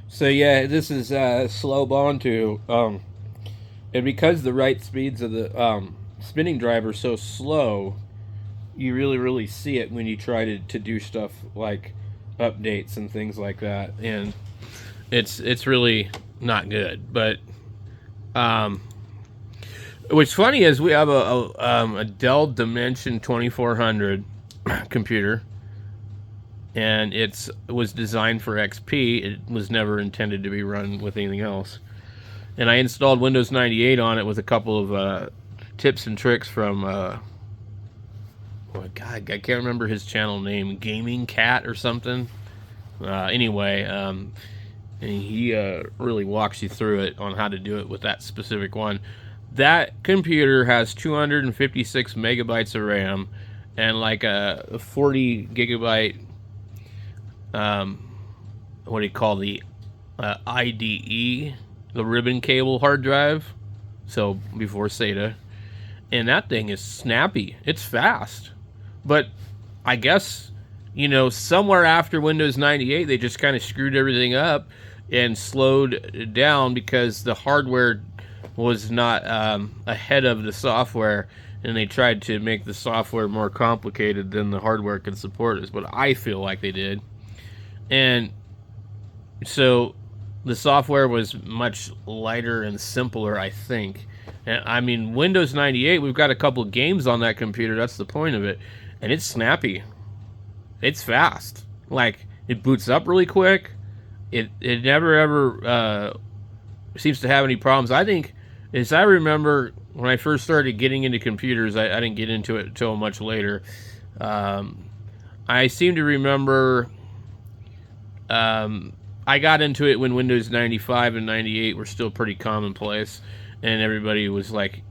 So yeah, this is slow Bantu, and because the right speeds of the spinning drive are so slow, you really see it when you try to do stuff like updates and things like that, and it's really not good. But um, what's funny is we have a Dell Dimension 2400 computer, and it was designed for XP. It was never intended to be run with anything else. And I installed Windows 98 on it with a couple of tips and tricks from oh God, I can't remember his channel name, Gaming Cat or something. Anyway, and he really walks you through it on how to do it with that specific one. That computer has 256 megabytes of RAM and like a 40 gigabyte, what do you call the IDE, the ribbon cable hard drive. So before SATA, and that thing is snappy. It's fast, but I guess somewhere after Windows 98 they just kind of screwed everything up and slowed down because the hardware was not ahead of the software, and they tried to make the software more complicated than the hardware could support. Is what I feel like they did, and so the software was much lighter and simpler, I think. And I mean, Windows 98, we've got a couple of games on that computer. That's the point of it. And it's snappy. It's fast. Like, it boots up really quick. It never ever seems to have any problems. I think, as I remember, when I first started getting into computers, I didn't get into it until much later. I seem to remember I got into it when Windows 95 and 98 were still pretty commonplace, and everybody was like,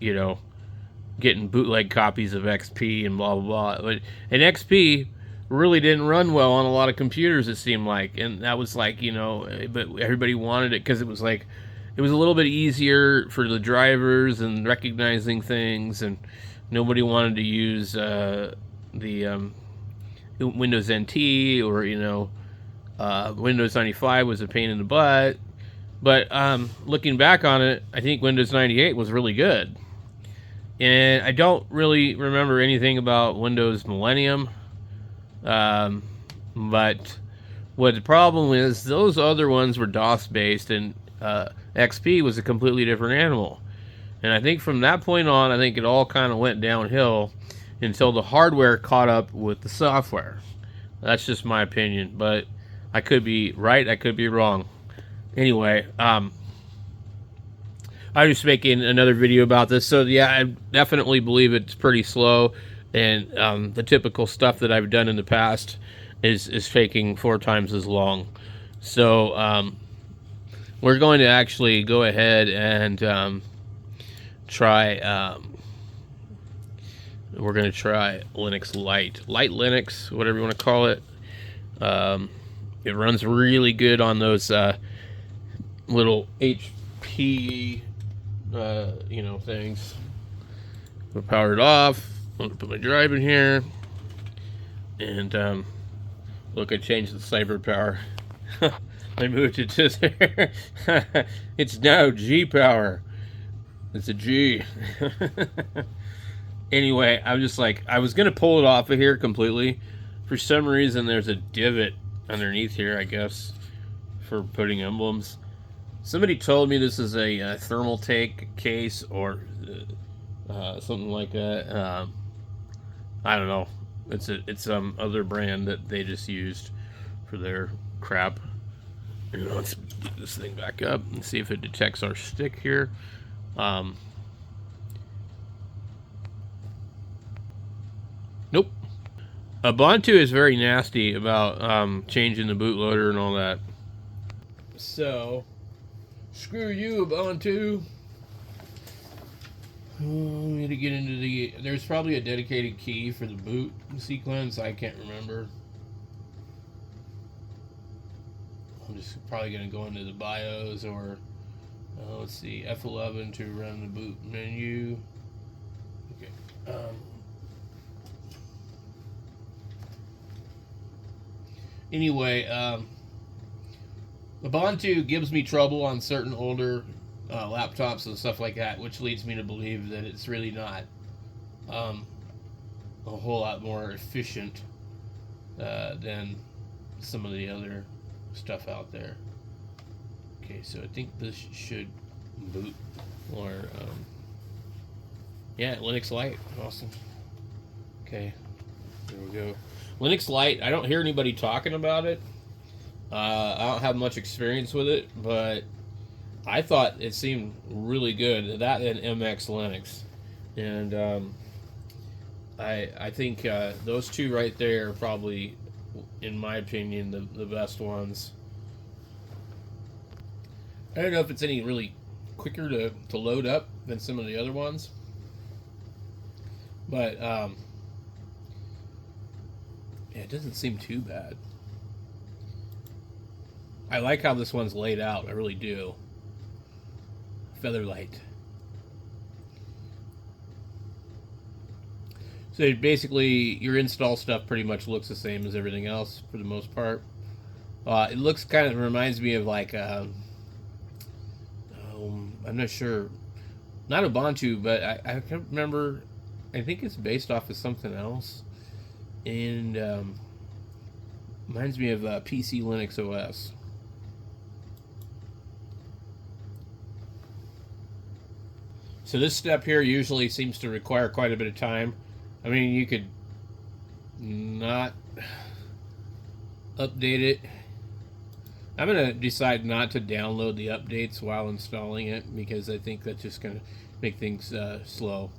getting bootleg copies of XP and blah blah blah. And XP really didn't run well on a lot of computers, it seemed like, and that was like, but everybody wanted it because it was like it was a little bit easier for the drivers and recognizing things, and nobody wanted to use the Windows NT, or Windows 95 was a pain in the butt. But looking back on it, I think Windows 98 was really good. And I don't really remember anything about Windows Millennium. But what the problem is, those other ones were DOS based, and XP was a completely different animal. And I think from that point on, I think it all kind of went downhill until the hardware caught up with the software. That's just my opinion, but I could be right, I could be wrong. Anyway, I'm just making another video about this. So yeah, I definitely believe it's pretty slow, and the typical stuff that I've done in the past is taking 4 times as long. So we're going to actually go ahead and try. We're going to try Linux Lite Linux, whatever you want to call it. It runs really good on those little HP, things. We'll power it off. I'm gonna put my drive in here, and look, I changed the cyber power. I moved it to there. It's now G power. It's a G. Anyway, I'm just like, I was gonna pull it off of here completely. For some reason, there's a divot underneath here, I guess, for putting emblems. Somebody told me this is a thermal take case, or something like that. I don't know. It's some other brand that they just used for their crap. Let's get this thing back up and see if it detects our stick here. Nope. Ubuntu is very nasty about changing the bootloader and all that. So, screw you, Ubuntu. We need to get into the... There's probably a dedicated key for the boot sequence. I can't remember. I'm just probably going to go into the BIOS, or... let's see, F11 to run the boot menu. Okay. Anyway, Ubuntu gives me trouble on certain older laptops and stuff like that, which leads me to believe that it's really not um, a whole lot more efficient than some of the other stuff out there. Okay, so I think this should boot, or yeah, Linux Lite, awesome. Okay, there we go. Linux Lite, I don't hear anybody talking about it. I don't have much experience with it, but I thought it seemed really good. That and MX Linux, and I think those two right there are probably, in my opinion, the best ones. I don't know if it's any really quicker to load up than some of the other ones, but yeah, it doesn't seem too bad. I like how this one's laid out. I really do. Featherlight. So basically, your install stuff pretty much looks the same as everything else for the most part. It looks kind of reminds me of like I'm not sure, not Ubuntu, but I can't remember. I think it's based off of something else, and reminds me of PC Linux OS. So this step here usually seems to require quite a bit of time. I mean, you could not update it. I'm going to decide not to download the updates while installing it because I think that's just going to make things slow.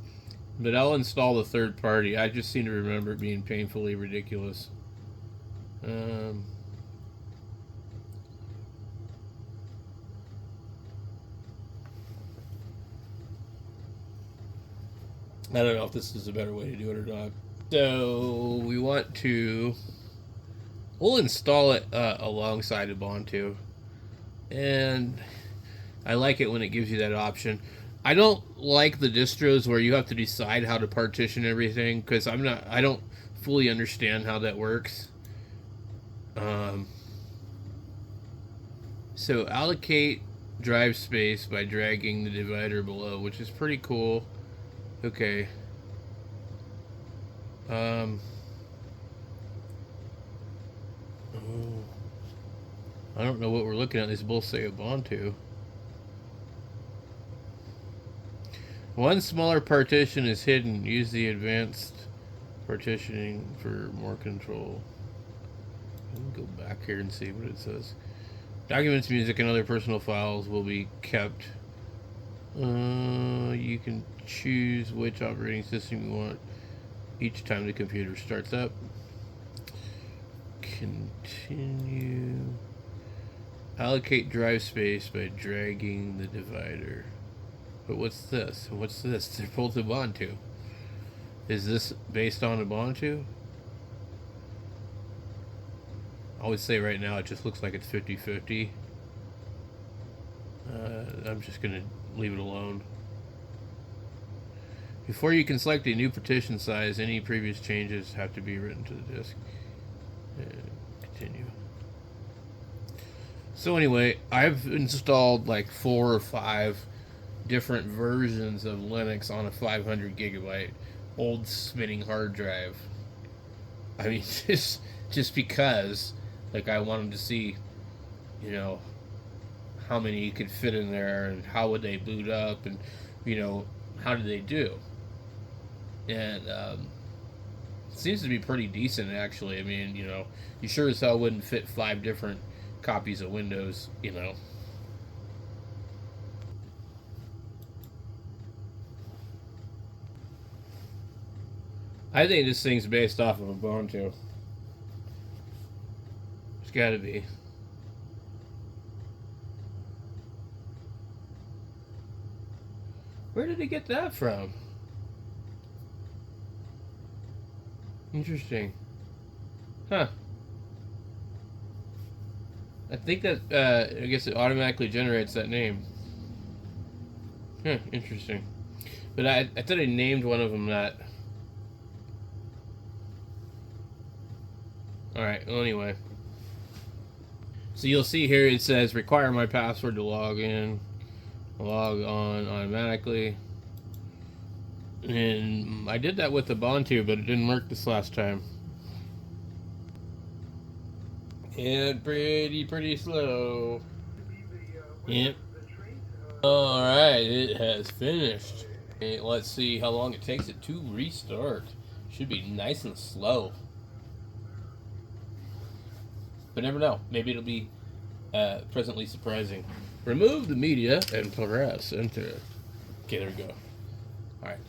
But I'll install the third party. I just seem to remember it being painfully ridiculous. I don't know if this is a better way to do it or not. So we want to... We'll install it alongside Ubuntu. And I like it when it gives you that option. I don't like the distros where you have to decide how to partition everything because I don't fully understand how that works. So allocate drive space by dragging the divider below, which is pretty cool. Okay. I don't know what we're looking at. These both say Ubuntu. One smaller partition is hidden. Use the advanced partitioning for more control. Let me go back here and see what it says. Documents, music, and other personal files will be kept. You can choose which operating system you want each time the computer starts up. Continue. Allocate drive space by dragging the divider. But what's this? What's this? They're both Ubuntu. Is this based on Ubuntu? I would say right now it just looks like it's 50-50. I'm just going to leave it alone. Before you can select a new partition size, any previous changes have to be written to the disk. Continue. So anyway, I've installed like 4 or 5 different versions of Linux on a 500 gigabyte old spinning hard drive. I mean, just because, like, I wanted to see, you know, how many you could fit in there and how would they boot up and, you know, how did they do. And it seems to be pretty decent, actually. I mean, you know, you sure as hell wouldn't fit 5 different copies of Windows, you know. I think this thing's based off of Ubuntu. It's gotta be. Where did he get that from? Interesting. Huh. I think that, I guess it automatically generates that name. Huh, interesting. But I thought I named one of them that. Alright, well, anyway. So you'll see here it says require my password to log in, log on automatically. And I did that with the Ubuntu, but it didn't work this last time. And pretty slow. Yep. Alright, it has finished. Okay, let's see how long it takes it to restart. Should be nice and slow. But never know. Maybe it'll be presently surprising. Remove the media and press enter. Okay, there we go. Alright.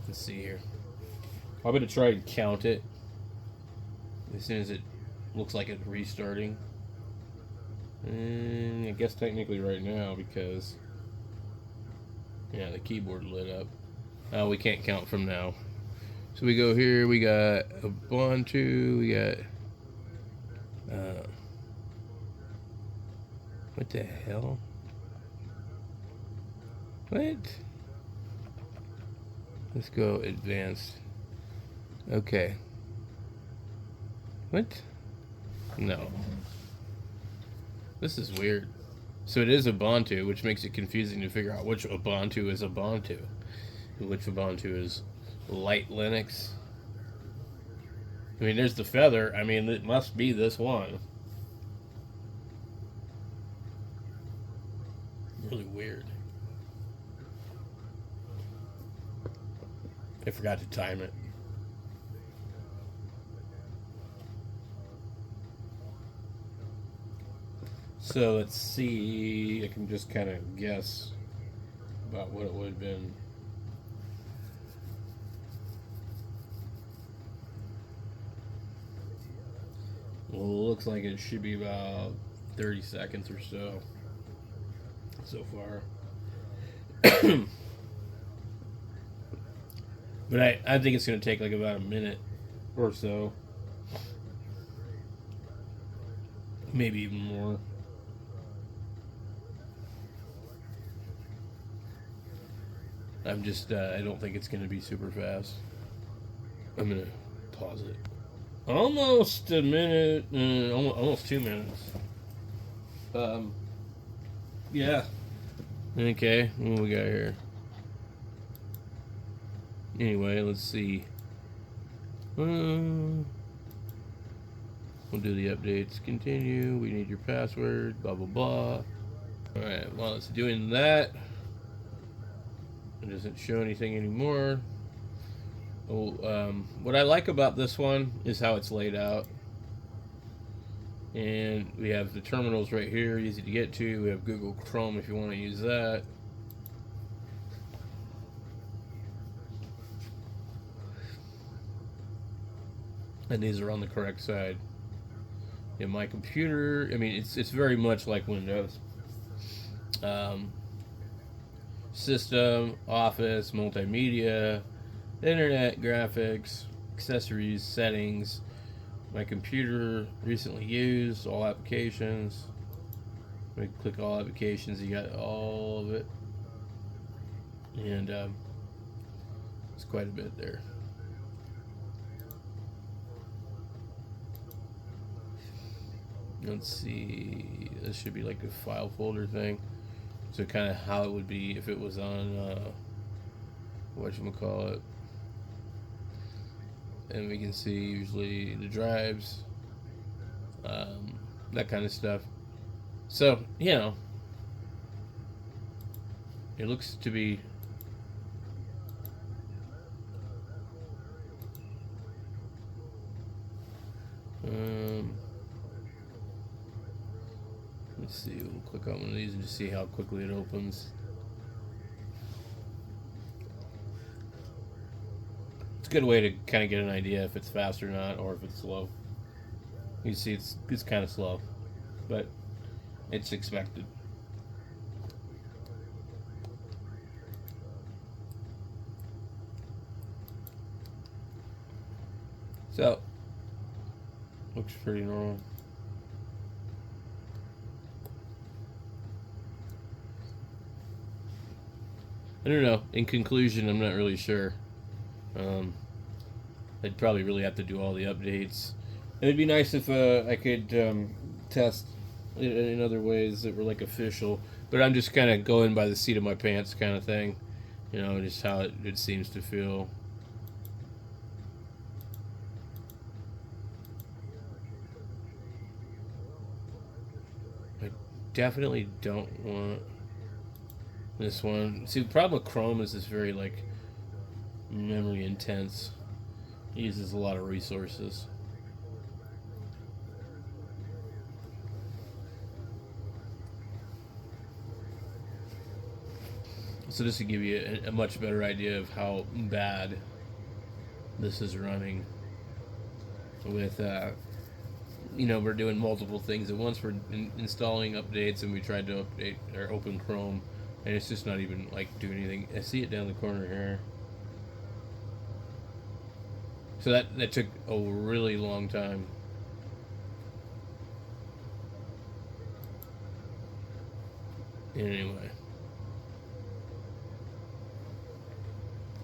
Let's see here. I'm going to try and count it as soon as it looks like it's restarting. And I guess technically right now because yeah, the keyboard lit up. Oh, we can't count from now. So we go here, we got Ubuntu, we got what the hell? What? Let's go advanced. Okay. What? No. This is weird. So it is Ubuntu, which makes it confusing to figure out which Ubuntu is Ubuntu. And which Ubuntu is Lite Linux. I mean, there's the feather. I mean, it must be this one. Really weird. I forgot to time it. So let's see. I can just kind of guess about what it would have been. Well, it looks like it should be about 30 seconds or so far. But I think it's going to take like about a minute or so. Maybe even more. I'm just, I don't think it's going to be super fast. I'm going to pause it. Almost a minute, almost 2 minutes. Yeah. Okay, what we got here? Anyway, let's see. We'll do the updates. Continue. We need your password. Blah, blah, blah. Alright, while it's doing that, it doesn't show anything anymore. What I like about this one is how it's laid out. And we have the terminals right here, easy to get to. We have Google Chrome if you want to use that. And these are on the correct side. In my computer, I mean, it's very much like Windows. System, Office, Multimedia, Internet, Graphics, Accessories, Settings, my computer, recently used, all applications. We click all applications, you got all of it. And it's quite a bit there. Let's see, this should be like a file folder thing. So kind of how it would be if it was on whatchamacallit. And we can see usually the drives, that kind of stuff. So, you know, it looks to be let's see, we'll click on one of these and just see how quickly it opens. It's a good way to kind of get an idea if it's fast or not, or if it's slow. You see it's kind of slow, but it's expected. So, looks pretty normal. I don't know. In conclusion, I'm not really sure. I'd probably really have to do all the updates, It'd be nice if I could test in other ways that were like official, but I'm just kind of going by the seat of my pants kind of thing, you know, just how it seems to feel. I definitely don't want this one. See, the problem with Chrome is it's very like memory intense. It uses a lot of resources. So just to give you a much better idea of how bad this is running with we're doing multiple things at once. We're installing updates, and we tried to update or open Chrome, and it's just not even like doing anything. I see it down the corner here. So that took a really long time. Anyway.